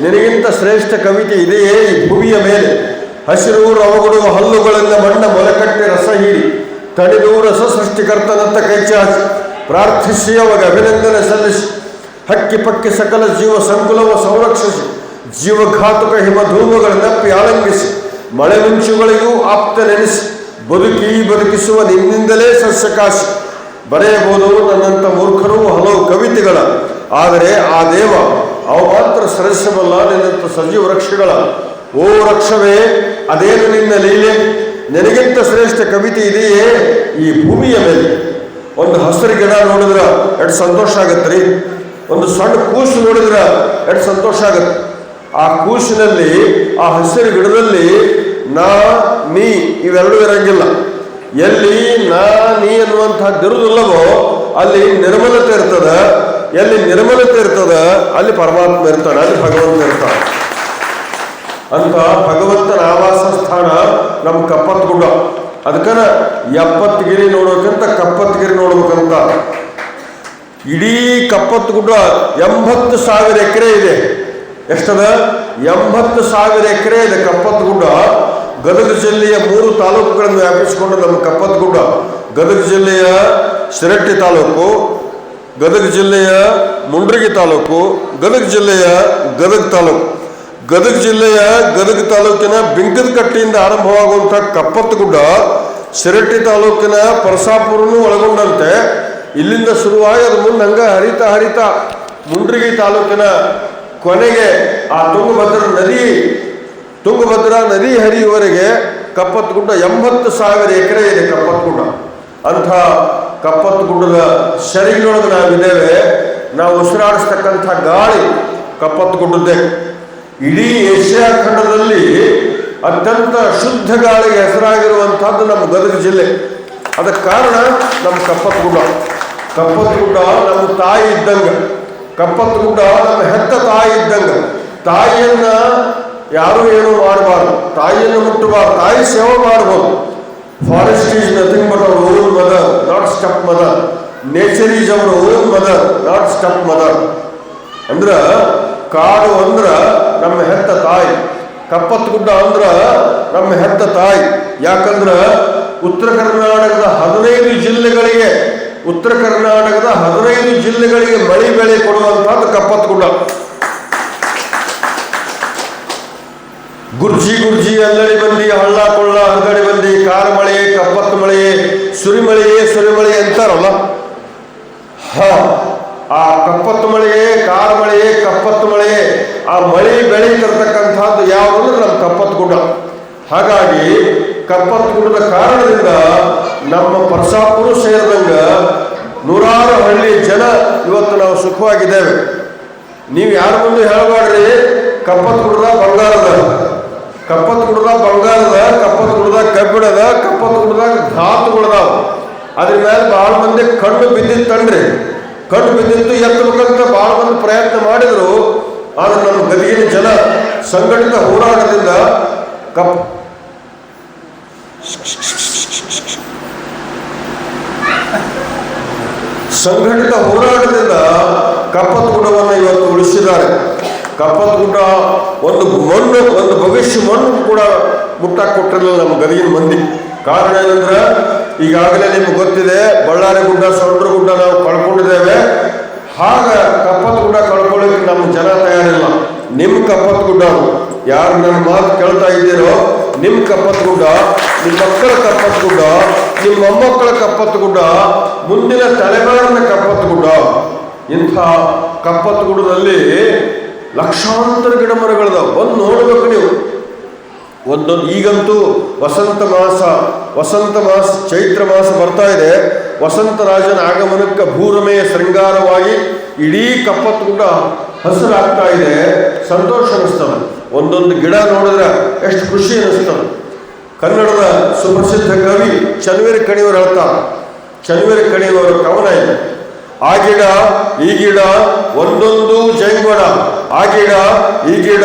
ನಿನಗಿಂತ ಶ್ರೇಷ್ಠ ಕವಿತೆ ಇದೆಯೇ ಈ ಭೂಮಿಯ ಮೇಲೆ. ಹಸಿರು ರವಗುಡುವ ಹಲ್ಲುಗಳಿಂದ ಮಣ್ಣ ಮೊಲೆಕಟ್ಟಿ ರಸ ಹೀರಿ ತಣಿದು ರಸ ಸೃಷ್ಟಿಕರ್ತನಂತ ಕೈಚಾಚಿ ಪ್ರಾರ್ಥಿಸಿ ಅವಾಗ ಅಭಿನಂದನೆ ಸಲ್ಲಿಸಿ ಹಕ್ಕಿ ಪಕ್ಕಿ ಸಕಲ ಜೀವ ಸಂಕುಲವ ಸಂರಕ್ಷಿಸಿ ಜೀವಘಾತುಕ ಹಿಮಧೂಮಗಳನ್ನಪ್ಪಿ ಆಲಂಗಿಸಿ ಮಳೆ ಮಿಂಚುಗಳಿಗೂ ಆಪ್ತ ನೆನೆಸಿ ಬದುಕಿಸುವ ನಿನ್ನಿಂದಲೇ ಸಸ್ಯಕಾಶಿ. ಬರೆಯಬಹುದು ನನ್ನಂಥ ಮೂರ್ಖರು ಹಲವು ಕವಿತೆಗಳ, ಆದರೆ ಆ ದೇವ ಅವ ಮಾತ್ರ ಸರಸಬಲ್ಲ ನಿನ್ನಂಥ ಸಜೀವ ವೃಕ್ಷಗಳ. ಓ ರಕ್ಷವೇ ಅದೇನು ನಿನ್ನ ಲೀಲೆ, ನಿನಗಿಂತ ಶ್ರೇಷ್ಠ ಕವಿತೆ ಇದೆಯೇ ಈ ಭೂಮಿಯ ಮೇಲೆ. ಒಂದು ಹಸಿರು ಗಿಡ ನೋಡಿದ್ರ ಎಷ್ಟು ಸಂತೋಷ ಆಗತ್ತೆ ರೀ. ಒಂದು ಸಣ್ಣ ಕೂಸು ನೋಡಿದ್ರ ಎಷ್ಟು ಸಂತೋಷ ಆಗತ್ತೆ. ಆ ಕೂಸಿನಲ್ಲಿ, ಆ ಹಸಿರು ಗಿಡದಲ್ಲಿ ನಾ ನೀ ಇವೆರಡೂ ಇರಂಗಿಲ್ಲ. ಎಲ್ಲಿ ನಾ ನೀ ಅನ್ನುವಂತಹದ್ದಿರುವುದಿಲ್ಲವೋ ಅಲ್ಲಿ ನಿರ್ಮಲತೆ ಇರ್ತದ. ಎಲ್ಲಿ ನಿರ್ಮಲತೆ ಇರ್ತದ ಅಲ್ಲಿ ಪರಮಾತ್ಮ ಇರ್ತಾನೆ, ಅಲ್ಲಿ ಭಗವಂತ ಇರ್ತಾನೆ. ಅಂತ ಭಗವಂತನ ಆವಾಸ ಸ್ಥಾನ ನಮ್ಮ ಕಪ್ಪತ್ತಗುಡ್ಡ. ಅದಕ್ಕನ 70 ಗಿರಿ ನೋಡ್ಬೇಕಂತ ಕಪ್ಪತ್ತಗಿರಿ ನೋಡ್ಬೇಕಂತ. ಇಡೀ ಕಪ್ಪತ್ತಗುಡ್ಡ 80,000 ಎಕರೆ ಇದೆ. ಎಷ್ಟದ? 80,000 ಎಕರೆ ಇದೆ ಕಪ್ಪತ್ತಗುಡ್ಡ. ಗದಗ ಜಿಲ್ಲೆಯ 3 ತಾಲೂಕುಗಳನ್ನು ವ್ಯಾಪಿಸಿಕೊಂಡು ನಮ್ಮ ಕಪ್ಪತ್ತಗುಡ್ಡ. ಗದಗ ಜಿಲ್ಲೆಯ ಶಿರಟ್ಟಿ ತಾಲೂಕು, ಗದಗ ಜಿಲ್ಲೆಯ ಮುಂಡ್ರಿಗಿ ತಾಲೂಕು, ಗದಗ ಜಿಲ್ಲೆಯ ಗದಗ ತಾಲೂಕು. ಗದಗ ಜಿಲ್ಲೆಯ ಗದಗ ತಾಲೂಕಿನ ಬಿಂಕದಕಟ್ಟಿಯಿಂದ ಆರಂಭವಾಗುವಂಥ ಕಪ್ಪತ್ತಗುಡ್ಡ ಶಿರಟ್ಟಿ ತಾಲೂಕಿನ ಪರಸಾಪುರನ್ನು ಒಳಗೊಂಡಂತೆ ಇಲ್ಲಿಂದ ಶುರುವಾಗಿ ಅದು ಮುಂದೆ ಹಂಗ ಹರಿತಾ ಮುಂಡ್ರಿಗಿ ತಾಲೂಕಿನ ಕೊನೆಗೆ ಆ ತುಂಗಭದ್ರಾ ನದಿ ಹರಿಯುವವರೆಗೆ ಕಪ್ಪತ್ತಗುಡ್ಡ 80,000 ಎಕರೆ ಇದೆ ಕಪ್ಪತ್ತಗುಡ್ಡ. ಅಂಥ ಕಪ್ಪತ್ತಗುಡ್ಡದ ಸೆರಗಿನೊಳಗೆ ನಾವಿದ್ದೇವೆ. ನಾವು ಉಸಿರಾಡಿಸ್ತಕ್ಕಂಥ ಗಾಳಿ ಕಪ್ಪತ್ತಗುಡ್ಡದ್ದೇ. ಇಡೀ ಏಷ್ಯಾ ಖಂಡದಲ್ಲಿ ಅತ್ಯಂತ ಶುದ್ಧ ಗಾಳಿಗೆ ಹೆಸರಾಗಿರುವಂತಹದ್ದು ನಮ್ಮ ಗದಗ ಜಿಲ್ಲೆ. ಅದಕ್ಕೆ ಕಾರಣ ನಮ್ಮ ಕಪ್ಪತ್ತಗುಡ್ಡ. ಕಪ್ಪತ್ತಗುಡ್ಡ ನಮ್ಮ ತಾಯಿ ಇದ್ದಂಗ, ಕಪ್ಪತ್ತಗುಡ್ಡ ನಮ್ಮ ಹೆತ್ತ ತಾಯಿ ಇದ್ದಂಗ. ತಾಯಿಯನ್ನ ಯಾರು ಏನೂ ಮಾಡಬಾರ್ದು, ತಾಯಿಯನ್ನು ಮುಟ್ಟಬಾರ್ದು, ತಾಯಿ ಸೇವೆ ಮಾಡಬಹುದು. Forest is nothing but our own mother, not step mother. Nature is our own mother, not step mother. ಅಂದ್ರ ಕಾಡು ಅಂದ್ರ ನಮ್ಮ ಹೆತ್ತ ತಾಯಿ, ಕಪ್ಪತ್ತಗುಡ್ಡ ಅಂದ್ರ ನಮ್ಮ ಹೆತ್ತ ತಾಯಿ. ಯಾಕಂದ್ರ ಉತ್ತರ ಕರ್ನಾಟಕದ 15 ಜಿಲ್ಲೆಗಳಿಗೆ ಮಳಿ ಬೆಳೆ ಕೊಡುವಂತಹದ್ದು ಕಪ್ಪತ್ತಗುಡ್ಡ. ಗುರ್ಜಿ ಅಲ್ಲಡಿ ಬಂದಿ, ಹಳ್ಳ ಕೊಳ್ಳ ಹರದಡಿ ಬಂದಿ, ಕಾರ ಮಳೆ ಕಪ್ಪತ್ತು ಮಳೆ, ಸುರಿಮಳೆ ಅಂತಾರಲ್ಲ. ಆ ಕಪ್ಪತ್ತು ಮಳೆಯೇ, ಕಾರ ಮಳೆಯೇ, ಕಪ್ಪತ್ತು ಮಳೆಯೇ, ಆ ಮಳೆ ಬೆಳೆ ತರ್ತಕ್ಕಂಥದ್ದು ಯಾವುದಂದ್ರೆ ನಮ್ಮ ಕಪ್ಪತ್ತಗುಡ್ಡ. ಹಾಗಾಗಿ ಕಪ್ಪತ್ತಗುಡ್ಡದ ಕಾರಣದಿಂದ ನಮ್ಮ ಪರಸಾಪುರ ಸೇರಿದಂಗ ನೂರಾರು ಹಳ್ಳಿ ಜನ ಇವತ್ತು ನಾವು ಸುಖವಾಗಿದ್ದೇವೆ. ನೀವು ಯಾರ ಮುಂದೆ ಹೇಳಬೇಡ್ರಿ ಕಪ್ಪತ್ ಕುಡ್ದ ಬಂಗಾರದ, ಕಪ್ಪತ್ ಕುಡ್ದ ಬಂಗಾರದ, ಕಪ್ಪತ್ ಕುಡ್ದ ಕಬ್ಬಿಣದ, ಕಪ್ಪತ್ ಕುಡ್ದ ಧಾತುಗಳದಾವ. ಅದ್ರ ಮೇಲೆ ಭಾಳ ಮಂದಿ ಕಣ್ಣು ಬಿದ್ದಿತ್ತನ್ರಿ. ಕಣ್ಣು ಬಿದ್ದಿತ್ತು ಎತ್ತಬೇಕಂತ ಭಾಳ ಮಂದಿ ಪ್ರಯತ್ನ ಮಾಡಿದ್ರು. ಆದ್ರೆ ನಮ್ಮ ಗದಗಿನ ಜನ ಸಂಘಟಿತ ಹೋರಾಟದಿಂದ ಸಂಘಟಿತ ಹೋರಾಟದಿಂದ ಕಪ್ಪತ್ ಗುಡ್ಡವನ್ನು ಇವತ್ತು ಉಳಿಸಿದ್ದಾರೆ. ಕಪ್ಪತ್ ಗುಡ್ಡ ಒಂದು ಮಣ್ಣು, ಒಂದು ಭವಿಷ್ಯ ಮಣ್ಣು ಕೂಡ ಮುಟ್ಟಕ್ಕೆ ಕೊಟ್ಟಿರಲಿಲ್ಲ ನಮ್ಮ ಗದಗಿನ ಮಂದಿ. ಕಾರಣ ಏನಂದ್ರೆ ಈಗಾಗಲೇ ನಿಮ್ಗೆ ಗೊತ್ತಿದೆ, ಬಳ್ಳಾರಿ ಗುಡ್ಡ, ಸೊಂಡ್ರ ಗುಡ್ಡ ನಾವು ಕಳ್ಕೊಂಡಿದ್ದೇವೆ. ಆಗ ಕಪ್ಪತ್ ಗುಡ್ಡ ಕಳ್ಕೊಳ್ಳಿಕ್ಕೆ ನಮ್ಮ ಜನ ತಯಾರಿಲ್ಲ. ನಿಮ್ಮ ಕಪ್ಪತ್ ಗುಡ್ಡ, ಯಾರು ನನ್ನ ಮಾತು ಕೇಳ್ತಾ ಇದ್ದೀರೋ, ನಿಮ್ಮ ಕಪ್ಪತ್ ಗುಡ್ಡ, ನಿಮ್ಮ ಮಕ್ಕಳ ಕಪ್ಪತ್ ಗುಡ್ಡ, ನಿಮ್ಮ ಮೊಮ್ಮಕ್ಕಳ ಕಪ್ಪತ್ ಗುಡ್ಡ, ಮುಂದಿನ ತಲೆಮಾರಿನ ಕಪ್ಪತ್ ಗುಡ್ಡ. ಇಂಥ ಕಪ್ಪತ್ ಗುಡ್ಡದಲ್ಲಿ ಲಕ್ಷಾಂತರ ಗಿಡ ಮರಗಳದಾವ. ಬಂದು ನೋಡ್ಬೇಕು ನೀವು. ಒಂದೊಂದು ಈಗಂತೂ ವಸಂತ ಮಾಸ ಚೈತ್ರ ಮಾಸ ಬರ್ತಾ ಇದೆ. ವಸಂತ ರಾಜನ ಆಗಮನಕ್ಕೆ ಭೂರಮೆಯ ಶೃಂಗಾರವಾಗಿ ಇಡೀ ಕಪ್ಪತ್ ಗುಡ್ಡ ಹಸಿರಾಗ್ತಾ ಇದೆ. ಸಂತೋಷ ಅನಿಸ್ತದೆ. ಒಂದೊಂದು ಗಿಡ ನೋಡಿದ್ರೆ ಎಷ್ಟು ಖುಷಿ ಅನಿಸ್ತದೆ. ಕನ್ನಡದ ಸುಪ್ರಸಿದ್ಧ ಕವಿ ಚನ್ನವೀರ ಕಣಿಯವರು ಹೇಳ್ತಾರೆ. ಚನ್ನವೀರ ಕಣಿಯವರ ಕವನ ಇದೆ. ಆ ಗಿಡ ಈ ಗಿಡ ಒಂದೊಂದು ಜೈಂಗೊಡ, ಆ ಗಿಡ ಈ ಗಿಡ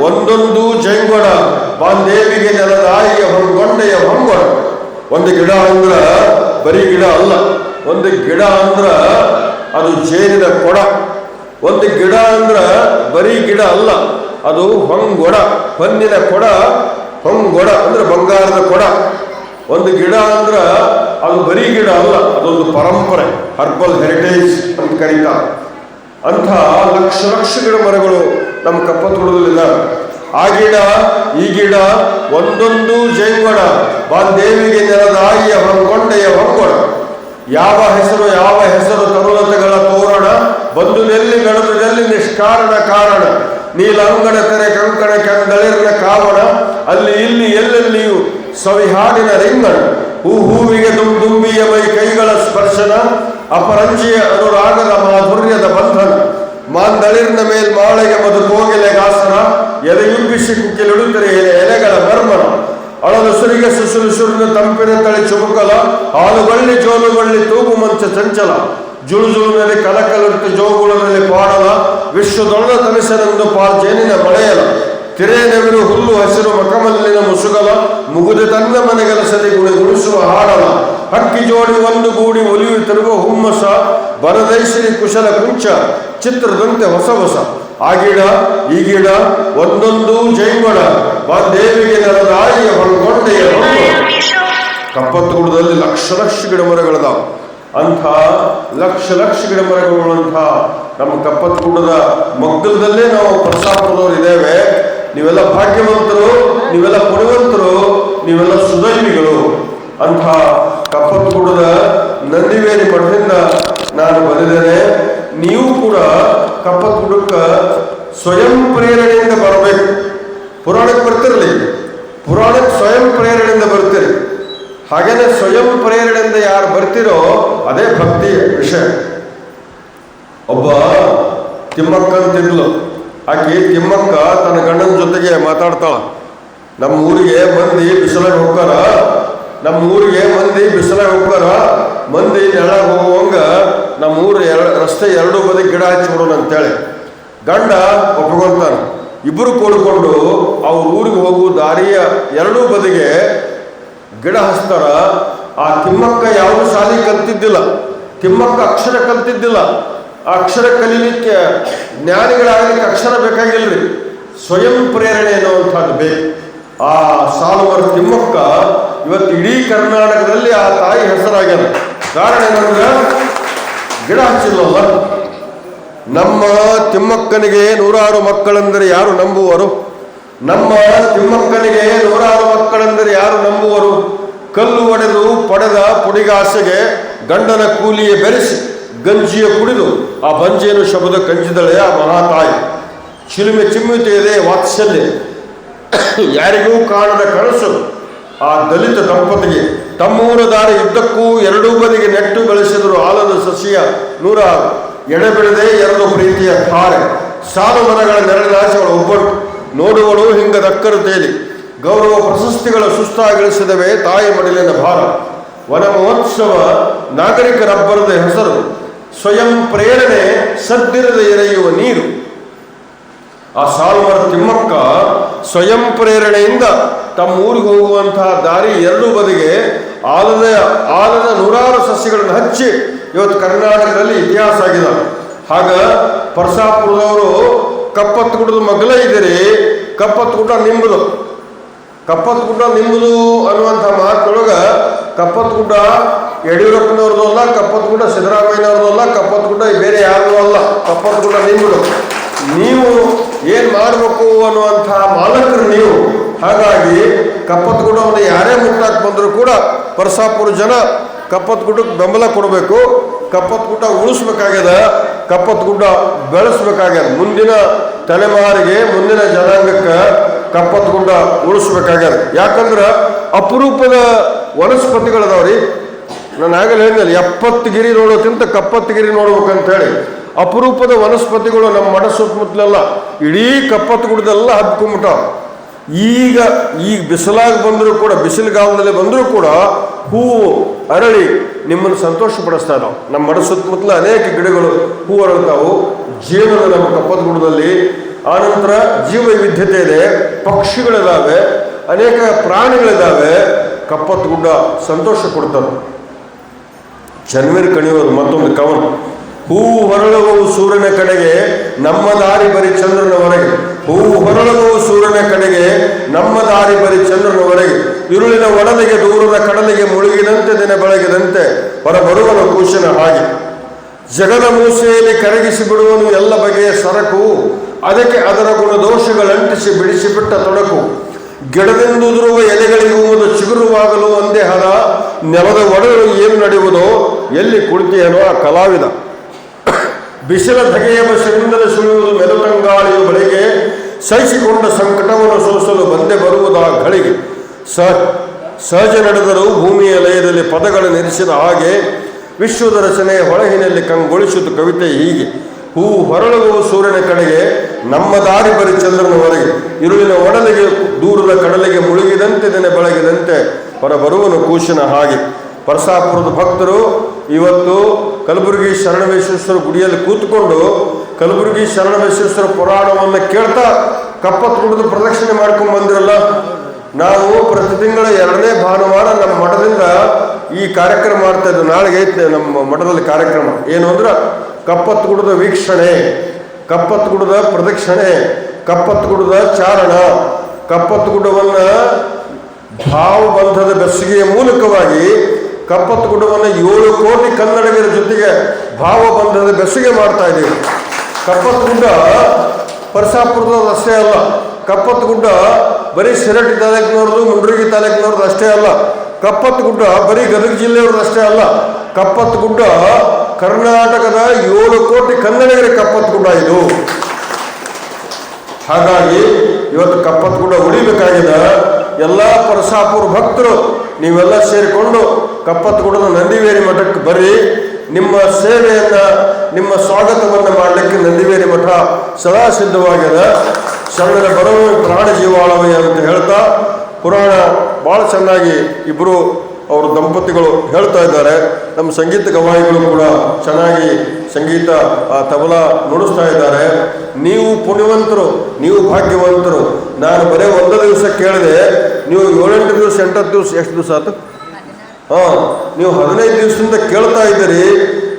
ಒಂದೊಂದು ಜೈಂಗೊಡ, ಬಾಂದೇವಿಗೆ ನೆಲದಾಯಿಯ ಹೊಂಗೊಂಡೆಯ ಹೊಂಗೊಡ. ಒಂದು ಗಿಡ ಅಂದ್ರ ಬರೀ ಗಿಡ ಅಲ್ಲ. ಒಂದು ಗಿಡ ಅಂದ್ರ ಅದು ಜೇನಿನ ಕೊಡ. ಒಂದು ಗಿಡ ಅಂದ್ರ ಬರೀ ಗಿಡ ಅಲ್ಲ, ಅದು ಹೊಂಗೊಡ, ಹೊನ್ನಿನ ಕೊಡ. ಹೊಂಗೊಡ ಅಂದ್ರೆ ಬಂಗಾರದ ಕೊಡ. ಒಂದು ಗಿಡ ಅಂದ್ರ ಅದು ಬರೀ ಗಿಡ ಅಲ್ಲ, ಅದೊಂದು ಪರಂಪರೆ, ಹರ್ಬಲ್ ಹೆರಿಟೇಜ್ ಅಂತ ಕರೀತಾರೆ. ಅಂಥ ಲಕ್ಷ ಗಿಡ ಮರಗಳು ನಮ್ಮ ಕಪ್ಪತ್ ಗುಡ್ಡದಲ್ಲಿದ್ದಾವೆ. ಆ ಗಿಡ ಈ ಗಿಡ ಒಂದೊಂದು ಜೈಂಗೊಡ, ಬಾಂದೇವಿಗೆ ನೆಲದಾಯಿಯ ಹೊಂಗೊಂಡೆಯ ಹೊಂಗೊಡ. ಯಾವ ಹೆಸರು ತರುಣತೆಗಳ ತೋರಣ, ಬಂದು ನೆಲ್ಲಿ ಗಣದಲ್ಲಿ ನಿಷ್ಕಾರಣ ಕಾರಣ. ನೀಲಂಗಣ ತೆರೆ ಕಂಕಣ ಕೆಂದಳಿರ್ನ ಕಾವಣ, ಅಲ್ಲಿ ಇಲ್ಲಿ ಎಲ್ಲೆಲ್ಲಿಯೂ ಸವಿಹಾಡಿನ ರಿಂಗಣ. ಹೂವಿಗೆ ದುಂಬಿಯ ಮೈ ಕೈಗಳ ಸ್ಪರ್ಶನ, ಅಪರಂಜಿಯ ಅನುರಾಗದ ಮಾಧುರ್ಯದ ಬಂಧನ. ಮಾಂದಳಿರ್ನ ಮೇಲ್ಮಾಳೆಗೆ ಮಧು ಕೋಗಿಲೆಗಾಸನ, ಎಲೆಯುಬ್ಬಿಸಿ ಕುಕ್ಕಿಲಿಡುತ್ತರೆ ಎಲೆಗಳ ಮರ್ಮನ. ಅಳಲುಸುರಿಗೆ ಸುಸುರಿನ ತಂಪಿನ ತಳಿ ಚುಮುಕಲ, ಹಾಲುಗಳ್ಳಿ ಜೋಲುಗಳ್ಳಿ ತೂಗು ಮಂಚ ಚಂಚಲ. ಜುಳುಜುಳಿನಲ್ಲಿ ಕಲಕಲುಟ್ಟು ಜೋಗುಳನಲ್ಲಿ ಪಾಡಲ, ವಿಶ್ವದೊಳ್ಳ ತನಿಸನೆಂದು ಪಾಲ್ಜೇನಿನ ಮಳೆಯಲ. ತಿರೇನೆವಿರು ಹುಲ್ಲು ಹಸಿರು ಮಕಮಲ್ಲಿನ ಮುಸುಗಲ, ಮುಗುದೆ ತನ್ನ ಮನೆಗೆಲಸಲಿ ಗುಣಿಸುವ ಹಾಡಲ. ಹಕ್ಕಿ ಜೋಡಿ ಒಂದು ಗೂಡಿ ಒಲಿಯುತ್ತಿರುವ ಹುಮ್ಮಸ, ಬರದೈಸಿರಿ ಕುಶಲ ಕುಂಚ ಚಿತ್ರದಂತೆ ಹೊಸ. ಆ ಗಿಡ ಈ ಗಿಡ ಒಂದೊಂದು ಜೈಂಗೊಡ, ದೇವಿಗೆ ನೆಲದಾಯಿಯ ಹೊಂಗೊಂಡೆಯ ಹೊಂಗೊಡ. ಕಪ್ಪತ್ ಗುಡ್ಡದಲ್ಲಿ ಲಕ್ಷ ಗಿಡ ಮರಗಳದಾವ. ಅಂಥ ಲಕ್ಷ ಗಿಡ ಮರಗಳುಂಥ ನಮ್ಮ ಕಪ್ಪತ್ ಗುಡ್ಡದ ಮಗ್ಗಲದಲ್ಲೇ ನಾವು ಪ್ರಸಾಪುರದವರು ಇದ್ದೇವೆ. ನೀವೆಲ್ಲ ಭಾಗ್ಯವಂತರು, ನೀವೆಲ್ಲ ಪುಣ್ಯವಂತರು, ನೀವೆಲ್ಲ ಸುದೈವಿಗಳು. ಅಂಥ ಕಪ್ಪತ್ ಗುಡ್ಡದ ನಂದಿವೇರಿ ಮಠದಿಂದ ನಾನು ಬಂದಿದ್ದೇನೆ. ನೀವು ಕೂಡ ಕಪ್ಪತ್ ಗುಡ್ಡಕ್ಕೆ ಸ್ವಯಂ ಪ್ರೇರಣೆಯಿಂದ ಬರಬೇಕು. ಪುರಾಣಕ್ಕೆ ಬರ್ತಿರಲಿ, ಪುರಾಣಕ್ಕೆ ಸ್ವಯಂ ಪ್ರೇರಣೆಯಿಂದ ಬರ್ತೀರಿ. ಹಾಗೇನೆ ಸ್ವಯಂ ಪ್ರೇರಣೆಯಿಂದ ಯಾರು ಬರ್ತಿರೋ ಅದೇ ಭಕ್ತಿಯ ವಿಷಯ. ಒಬ್ಬ ತಿಮ್ಮಕ್ಕ ಅಂತಿದ್ಲು. ಆಕೆ ತಿಮ್ಮಕ್ಕ ತನ್ನ ಗಂಡನ ಜೊತೆಗೆ ಮಾತಾಡ್ತಾಳ. ನಮ್ಮ ಊರಿಗೆ ಮಂದಿ ಬಿಸಿಲಾಗ ಹೋಗ್ತಾರ, ಮಂದಿ ನೆಳಾಗ ಹೋಗುವಂಗ ನಮ್ಮ ಊರು ರಸ್ತೆ ಎರಡೂ ಬದಿ ಗಿಡ ಹಚ್ಚಿಬಿಡೋಣ ಅಂತೇಳಿ ಗಂಡ ಒಪ್ಕೊಂತಾನೆ. ಇಬ್ಬರು ಕೂಡಿಕೊಂಡು ಅವ್ರ ಊರಿಗೆ ಹೋಗುವ ದಾರಿಯ ಎರಡೂ ಬದಿಗೆ ಗಿಡ ಹಚ್ತಾರ. ಆ ತಿಮ್ಮಕ್ಕ ಯಾವ ಶಾಲೆ ಕಲ್ತಿದ್ದಿಲ್ಲ, ತಿಮ್ಮಕ್ಕ ಅಕ್ಷರ ಕಲ್ತಿದ್ದಿಲ್ಲ. ಆ ಅಕ್ಷರ ಕಲೀಲಿಕ್ಕೆ ಜ್ಞಾನಿಗಳಾಗಲಿಕ್ಕೆ ಅಕ್ಷರ ಬೇಕಾಗಿಲ್ರಿ, ಸ್ವಯಂ ಪ್ರೇರಣೆ ಅನ್ನುವಂಥದ್ದು ಬೇಕು. ಆ ಸಾಲುವರ ತಿಮ್ಮಕ್ಕ ಇವತ್ತು ಇಡೀ ಕರ್ನಾಟಕದಲ್ಲಿ ಆ ತಾಯಿ ಹೆಸರಾಗ್ಯಾರ. ಕಾರಣ ಏನಂದ್ರೆ ಗಿಡ ಹಚ್ಚಿಲ್ಲಲ್ಲ. ನಮ್ಮ ತಿಮ್ಮಕ್ಕನಿಗೆ 100 ಮಕ್ಕಳೆಂದರೆ ಯಾರು ನಂಬುವರು? ನಮ್ಮ ತಿಮ್ಮಕ್ಕನಿಗೆ 100 ಮಕ್ಕಳೆಂದರೆ ಯಾರು ನಂಬುವರು? ಕಲ್ಲು ಒಡೆದು ಪಡೆದ ಪುಡಿಗಾಸೆಗೆ ಗಂಡನ ಕೂಲಿಯ ಬೆರೆಸಿ ಗಂಜಿಯ ಕುಡಿದು ಆ ಬಂಜೇನು ಶಬ್ದ ಕಂಜಿದಳೆ ಆ ಮಹಾತಾಯಿ. ಚಿಲುಮೆ ಚಿಮ್ಮುತ್ತಿದೆ ವಾತ್ಸಲ್ಯ, ಯಾರಿಗೂ ಕಾಣದ ಕನಸು ಆ ದಲಿತ ದಂಪತಿಗೆ ತಮ್ಮೂರ ದಾರಿ ಯುದ್ಧಕ್ಕೂ ಎರಡೂ ಬದಿಗೆ ನೆಟ್ಟು ಬೆಳೆಸಿದರು ಆಲದ ಸಸಿಯ 100 ಎಡೆಬಿಡದೆ 2 ಪ್ರೀತಿಯ ಧಾರೆ ಸಾಲು ಮರಗಳ ನೆರಳಿನಾಶಗಳು ಒಬ್ಬಟ್ಟು ನೋಡುವಳು ಹಿಂಗದಕ್ಕರು ತೇಲಿ ಗೌರವ ಪ್ರಶಸ್ತಿಗಳ ಸುಸ್ತಾಗಿಳಿಸಿದವೆ ತಾಯಿ ಮಡಿಲಿನ ಭಾರ ವನ ಮಹೋತ್ಸವ ನಾಗರಿಕರಬ್ಬರದ ಹೆಸರು ಸ್ವಯಂ ಪ್ರೇರಣೆ ಸದ್ದಿರದ ಎರೆಯುವ ನೀರು. ಆ ಸಾಲುಮರ ತಿಮ್ಮಕ್ಕ ಸ್ವಯಂ ಪ್ರೇರಣೆಯಿಂದ ತಮ್ಮ ಊರಿಗೆ ಹೋಗುವಂತಹ ದಾರಿ ಎರಡೂ ಬದಿಗೆ ಆಲದ 100 ಸಸ್ಯಗಳನ್ನು ಹಚ್ಚಿ ಇವತ್ತು ಕರ್ನಾಟಕದಲ್ಲಿ ಇತಿಹಾಸ ಆಗಿದೆ. ಆಗ ಪರಸಾಪುರದವರು ಕಪ್ಪತ್ತು ಗುಡ್ಡದ ಮಗ್ಲ ಇದ್ದೀರಿ, ಕಪ್ಪತ್ತು ಗುಡ್ಡ ನಿಂಬುದು ಅನ್ನುವಂಥ ಮಾತೊಳಗ ಕಪ್ಪತ್ತು ಗುಡ್ಡ ಯಡಿಯೂರಪ್ಪನವ್ರದ್ದು ಅಲ್ಲ, ಕಪ್ಪತ್ತು ಗುಡ್ಡ ಸಿದ್ದರಾಮಯ್ಯನವ್ರದ್ದು ಅಲ್ಲ, ಕಪ್ಪತ್ತು ಗುಡ್ಡ ಬೇರೆ ಯಾರು ಅಲ್ಲ, ಕಪ್ಪತ್ತು ಗುಡ್ಡ ನಿಂಬುದು. ನೀವು ಏನ್ ಮಾಡಬೇಕು ಅನ್ನುವಂಥ ಮಾಲಕರು ನೀವು. ಹಾಗಾಗಿ ಕಪ್ಪತ್ತು ಗುಡ್ಡವನ್ನು ಯಾರೇ ಮುಟ್ಟಾಕ್ ಬಂದರೂ ಕೂಡ ಪರಸಾಪುರ ಜನ ಕಪ್ಪತ್ತು ಗುಡ್ಡಕ್ಕೆ ಬೆಂಬಲ ಕೊಡಬೇಕು. ಕಪ್ಪತ್ತು ಗುಡ್ಡ ಉಳಿಸ್ಬೇಕಾಗ್ಯದ, ಕಪ್ಪತ್ತು ಗುಡ್ಡ ಬೆಳೆಸ್ಬೇಕಾಗ್ಯದ. ಮುಂದಿನ ತಲೆಮಾರಿಗೆ, ಮುಂದಿನ ಜನಾಂಗಕ್ಕೆ ಕಪ್ಪತ್ತು ಗುಡ್ಡ ಉಳಿಸ್ಬೇಕಾಗ್ಯದ. ಯಾಕಂದ್ರೆ ಅಪರೂಪದ ವನಸ್ಪತಿಗಳದಾವ್ರಿ. ನಾನು ಆಗಲೇ ಹೇಳಿದ್ನಲ್ಲ, 70 ಗಿರಿ ನೋಡೋಕ್ಕಿಂತ ಕಪ್ಪತ್ತು ಗಿರಿ ನೋಡ್ಬೇಕಂತ ಹೇಳಿ. ಅಪರೂಪದ ವನಸ್ಪತಿಗಳು ನಮ್ಮ ಮಠ ಸುತ್ತಮುತ್ತಲೆಲ್ಲ ಇಡೀ ಕಪ್ಪತ್ತು ಗುಡ್ಡದೆಲ್ಲ ಹಬ್ಕೊಂಡ್ಬಿಟ್ಟಾವ. ಈಗ ಬಿಸಿಲಾಗಿ ಬಂದರೂ ಕೂಡ, ಬಿಸಿಲುಗಾಲದಲ್ಲಿ ಬಂದರೂ ಕೂಡ ಹೂವು ಅರಳಿ ನಿಮ್ಮನ್ನು ಸಂತೋಷ ಪಡಿಸ್ತಾ ಇದ್ದಾವೆ. ನಮ್ಮ ಮಠ ಸುತ್ತಮುತ್ತಲ ಅನೇಕ ಗಿಡಗಳು ಹೂ ಅರಳ್ತಾವು. ಜೀವನದ ನಮ್ಮ ಕಪ್ಪತ್ತು ಗುಡ್ಡದಲ್ಲಿ ಆನಂತರ ಜೀವ ವೈವಿಧ್ಯತೆ ಇದೆ, ಪಕ್ಷಿಗಳಿದ್ದಾವೆ, ಅನೇಕ ಪ್ರಾಣಿಗಳಿದ್ದಾವೆ. ಕಪ್ಪತ್ತು ಗುಡ್ಡ ಸಂತೋಷ ಕೊಡ್ತದೆ. ಜನ್ವೀರ್ ಕಣಿಯೋದು ಮತ್ತೊಂದು ಕವನ. ಹೂವು ಹೊರಳುವವು ಸೂರ್ಯನ ಕಡೆಗೆ, ನಮ್ಮ ದಾರಿ ಬರಿ ಚಂದ್ರನವರೆಗೆ. ಹೂವು ಹೊರಳುವವು ಸೂರ್ಯನ ಕಡೆಗೆ, ನಮ್ಮ ದಾರಿ ಬರಿ ಚಂದ್ರನವರೆಗೆ. ಇರುಳಿನ ಒಡಲಿಗೆ ದೂರದ ಕಡಲಿಗೆ ಮುಳುಗಿದಂತೆ ದಿನ ಬೆಳಗಿದಂತೆ ಹೊರಬರುವನು ಕೂಶನ ಹಾಗೆ. ಜಗದ ಮೂಸೆಯಲ್ಲಿ ಕರಗಿಸಿ ಬಿಡುವನು ಎಲ್ಲ ಬಗೆಯ ಸರಕು, ಅದಕ್ಕೆ ಅದರ ಗುಣದೋಷಗಳಂಟಿಸಿ ಬಿಡಿಸಿಬಿಟ್ಟ ತೊಡಕು. ಗಿಡದಿಂದುದುರುವ ಎಲೆಗಳಿಗುವುದು ಚಿಗುರುವಾಗಲು ಒಂದೇ ಹದ, ನೆಲದ ಒಡಲು ಏನು ನಡೆಯುವುದೋ ಎಲ್ಲಿ ಕುಳಿತಿಯನೋ ಆ ಕಲಾವಿದ. ಬಿಸಿಲ ಧಗೆಯ ಬಸರಿಂದಲೇ ಸುಳಿಯುವುದು ಮೆಲುತಂಗಾಳಿಯು ಬಳಿಗೆ, ಸಹಿಸಿಕೊಂಡ ಸಂಕಟವನ್ನು ಸೋಸಲು ಬಂದೆ ಬರುವುದಾ ಗಳಿಗೆ. ಸಹಜ ನಡೆದರೂ ಭೂಮಿಯ ಲಯದಲ್ಲಿ ಪದಗಳನ್ನು ಇರಿಸಿದ ಹಾಗೆ, ವಿಶ್ವದ ರಚನೆಯ ಹೊಳಹಿನಲ್ಲಿ ಕಂಗೊಳಿಸಿತು ಕವಿತೆ ಹೀಗೆ. ಹೂವು ಹೊರಳುವ ಸೂರ್ಯನ ಕಡೆಗೆ, ನಮ್ಮ ದಾರಿ ಬರಿ ಚಂದ್ರನವರೆಗೆ. ಇರುಳಿನ ಒಡಲಿಗೆ ದೂರದ ಕಡಲಿಗೆ ಮುಳುಗಿದಂತೆ ದಿನ ಬೆಳಗಿದಂತೆ ಹೊರಬರುವನು ಕೂಶನ ಹಾಗೆ. ಪರಸಾಪುರದ ಭಕ್ತರು ಇವತ್ತು ಕಲಬುರಗಿ ಶರಣಬಸವೇಶ್ವರ ಗುಡಿಯಲ್ಲಿ ಕೂತ್ಕೊಂಡು ಕಲಬುರಗಿ ಶರಣಬಸವೇಶ್ವರ ಪುರಾಣವನ್ನು ಕೇಳ್ತಾ ಕಪ್ಪತ್ತು ಗುಡ್ಡದ ಪ್ರದಕ್ಷಿಣೆ ಮಾಡ್ಕೊಂಡು ಬಂದಿರಲ್ಲ. ನಾವು ಪ್ರತಿ ತಿಂಗಳ 2ನೇ ಭಾನುವಾರ ನಮ್ಮ ಮಠದಿಂದ ಈ ಕಾರ್ಯಕ್ರಮ ಮಾಡ್ತಾ ಇದ್ವಿ. ನಾಳೆಗೆ ಐತೆ ನಮ್ಮ ಮಠದಲ್ಲಿ ಕಾರ್ಯಕ್ರಮ. ಏನು ಅಂದ್ರೆ ಕಪ್ಪತ್ತು ಗುಡ್ಡದ ವೀಕ್ಷಣೆ, ಕಪ್ಪತ್ತು ಗುಡ್ಡದ ಪ್ರದಕ್ಷಿಣೆ, ಕಪ್ಪತ್ತು ಗುಡ್ಡದ ಚಾರಣ. ಕಪ್ಪತ್ತು ಗುಡ್ಡವನ್ನು ಭಾವಬಂಧದ ಬೆಸುಗೆಯ ಮೂಲಕವಾಗಿ ಕಪ್ಪತ್ತು ಗುಡ್ಡವನ್ನು 7 ಕೋಟಿ ಕನ್ನಡಿಗರ ಜೊತೆಗೆ ಭಾವಬಂಧದ ಬೆಸುಗೆ ಮಾಡ್ತಾ ಇದ್ದೀವಿ. ಕಪ್ಪತ್ತು ಗುಡ್ಡ ಪರಸಾಪುರದ ಅಷ್ಟೇ ಅಲ್ಲ, ಕಪ್ಪತ್ತು ಗುಡ್ಡ ಬರೀ ಶಿರಟ್ಟಿ ತಾಲೂಕಿನವ್ರದ್ದು, ಮುಂಡ್ರಿಗಿ ತಾಲೂಕಿನವ್ರದ್ದು ಅಷ್ಟೇ ಅಲ್ಲ. ಕಪ್ಪತ್ತು ಗುಡ್ಡ ಬರೀ ಗದಗ ಜಿಲ್ಲೆಯವ್ರದ್ದು ಅಷ್ಟೇ ಅಲ್ಲ. ಕಪ್ಪತ್ತು ಗುಡ್ಡ ಕರ್ನಾಟಕದ 7 ಕೋಟಿ ಕನ್ನಡಿಗರ ಕಪ್ಪತ್ತು ಗುಡ್ಡ ಇದು. ಹಾಗಾಗಿ ಇವತ್ತು ಕಪ್ಪತ್ತು ಗುಡ್ಡ ಉಳಿಬೇಕಾಗಿದೆ. ಎಲ್ಲ ಪರಸಾಪುರ ಭಕ್ತರು ನೀವೆಲ್ಲ ಸೇರಿಕೊಂಡು ಕಪ್ಪತ್ತು ಗುಡ್ಡದ ನಂದಿವೇರಿ ಮಠಕ್ಕೆ ಬರ್ರಿ. ನಿಮ್ಮ ಸೇವೆಯನ್ನ, ನಿಮ್ಮ ಸ್ವಾಗತವನ್ನು ಮಾಡಲಿಕ್ಕೆ ನಂದಿವೇರಿ ಮಠ ಸದಾ ಸಿದ್ಧವಾಗಿದೆ. ಶರಣರ ಬರುವ ಪ್ರಾಣ ಜೀವಾಳವೇ ಅಂತ ಹೇಳ್ತಾ ಪುರಾಣ ಭಾಳ ಚೆನ್ನಾಗಿ ಇಬ್ಬರು ಅವರು ದಂಪತಿಗಳು ಹೇಳ್ತಾ ಇದ್ದಾರೆ. ನಮ್ಮ ಸಂಗೀತ ಗವಾಯಿಗಳು ಕೂಡ ಚೆನ್ನಾಗಿ ಸಂಗೀತ ತಬಲಾ ನುಡಿಸ್ತಾ ಇದ್ದಾರೆ. ನೀವು ಪುಣ್ಯವಂತರು, ನೀವು ಭಾಗ್ಯವಂತರು. ನಾನು ಬರೀ 1 ದಿವಸ ಕೇಳಿದೆ, ನೀವು 7-8 ದಿವಸ 8 ದಿವಸ ಎಷ್ಟು ದಿವಸ ಆಯ್ತು? ನೀವು 15 ದಿವಸದಿಂದ ಕೇಳ್ತಾ ಇದ್ದೀರಿ.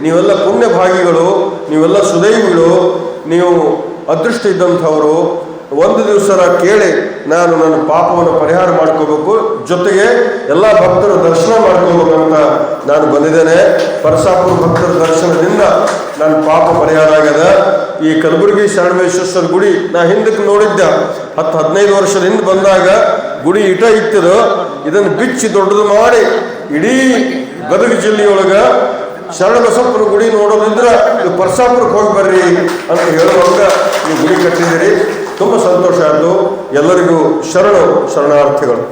ನೀವೆಲ್ಲ ಪುಣ್ಯ ಭಾಗಿಗಳು, ನೀವೆಲ್ಲ ಸುದೈವಿಗಳು, ನೀವು ಅದೃಷ್ಟ ಇದ್ದಂಥವರು. 1 ದಿವಸ ಕೇಳಿ ನಾನು ನನ್ನ ಪಾಪವನ್ನು ಪರಿಹಾರ ಮಾಡ್ಕೋಬೇಕು, ಜೊತೆಗೆ ಎಲ್ಲ ಭಕ್ತರ ದರ್ಶನ ಮಾಡ್ಕೋಬೇಕಂತ ನಾನು ಬಂದಿದ್ದೇನೆ. ಪರಸಾಪುರ ಭಕ್ತರ ದರ್ಶನದಿಂದ ನನ್ನ ಪಾಪ ಪರಿಹಾರ ಆಗ್ಯದ. ಈ ಕಲಬುರಗಿ ಶರಣಬಸವೇಶ್ವರ ಗುಡಿ ನಾ ಹಿಂದಕ್ಕೆ ನೋಡಿದ್ದೆ. 10-15 ವರ್ಷದ ಹಿಂದೆ ಬಂದಾಗ ಗುಡಿ ಇಟ್ಟಿದ್ದು. ಇದನ್ನು ಬಿಚ್ಚಿ ದೊಡ್ಡದು ಮಾಡಿ ಇಡೀ ಗದಗ ಜಿಲ್ಲೆಯೊಳಗ ಶರಣಬಸಪ್ಪನ ಗುಡಿ ನೋಡೋದಿದ್ರೆ ನೀವು ಪರಸಾಪುರಕ್ಕೆ ಹೋಗಿ ಬರ್ರಿ ಅಂತ ಹೇಳುವಾಗ ನೀವು ಗುಡಿ ಕಟ್ಟಿದ್ದೀರಿ. ತುಂಬ ಸಂತೋಷ ಆಯಿತು. ಎಲ್ಲರಿಗೂ ಶರಣಾರ್ಥಿಗಳು.